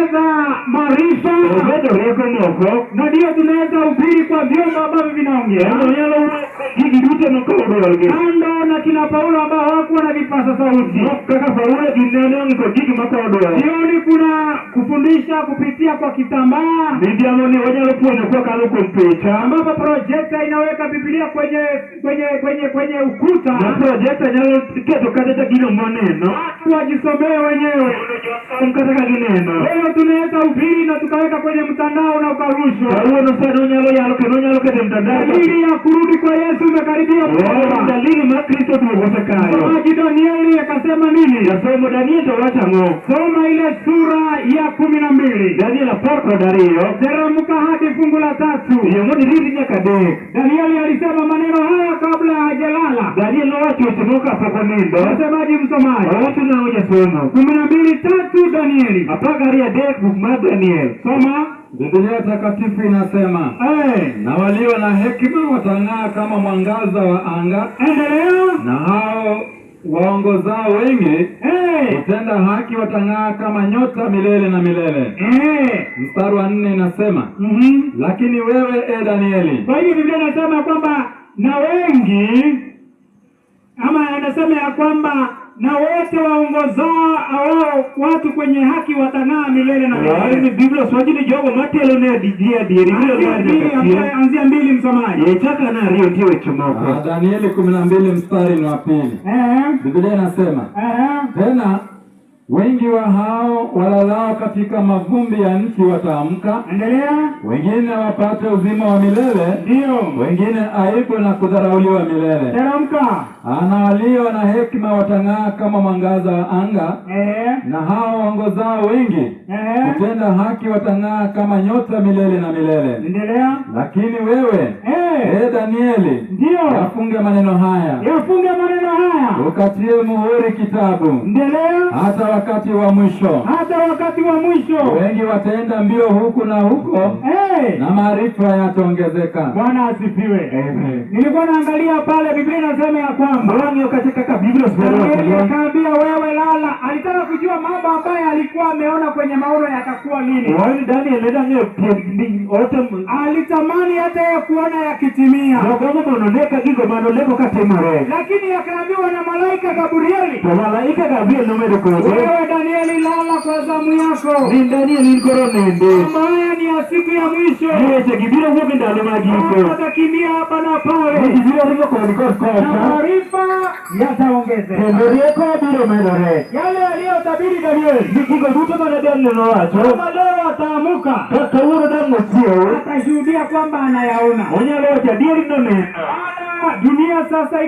tunaongeza maarifa, na ndio tunaweza ubiri kwa vyombo ambavyo vinaongea. Kando na kina Paulo ambao hawakuwa na vipaza sauti. Jioni kuna kufundisha kupitia kwa kitambaa, ambapo projekta inaweka Biblia kwenye ukuta. Watu wajisomee wenyewe. Leo tunaweza ubiri na tukaweka kwenye mtandao na ukarushwa. Dalili ya kurudi kwa Yesu imekaribia. Msomaji Danieli akasema nini? Soma ile sura ya 12. Teremka hadi fungu la 3. Danieli alisema maneno haya kabla hajalala. Msemaji msomaji. 12:3 Danieli. Soma. Biblia takatifu inasema, na walio na hekima watang'aa kama mwangaza wa anga. Endelea. Na hao waongozao wengi kutenda haki watang'aa kama nyota milele na milele. Mstari wa 4 inasema, lakini wewe Danieli. Kwa hiyo Biblia inasema kwamba na wengi, ama anasema ya kwamba na wote waongozao watu kwenye haki watang'aa milele na milele. Biblia swajili jogo matelo ne dijia dieri. Anzia 2 msomaji. Danieli 12 mstari wa 2. Biblia inasema, tena wengi wa hao walalao katika mavumbi ya nchi wataamka. Endelea. Wengine wapate uzima wa milele. Ndio. Wengine aibu na kudharauliwa milele. Teremka. Na walio na hekima watang'aa kama mwangaza wa anga. Na hao waongozao wengi kutenda haki watang'aa kama nyota milele na milele. Endelea. Lakini wewe Danieli, ndio, yafunge maneno haya. Ukatie muhuri kitabu. Endelea. Hata wakati wa mwisho. Wengi wataenda mbio huku na huko. Na maarifa yataongezeka. Bwana asifiwe. Nilikuwa naangalia pale Biblia inasema ya kwamba akaambia wewe lala. Alitaka kujua mambo ambayo alikuwa ameona kwenye maono yatakuwa lini. Alitamani hata yeye kuona yakitimia. Lakini akaambiwa na malaika Gabrieli, wewe Danieli lala kwa zamu yako. Haya ni ya siku ya mwisho. Watakimbia hapa na pale. Maarifa yataongezeka. Yale aliyotabiri Danieli, kama leo ataamuka, atashuhudia kwamba anayaona. Dunia sasa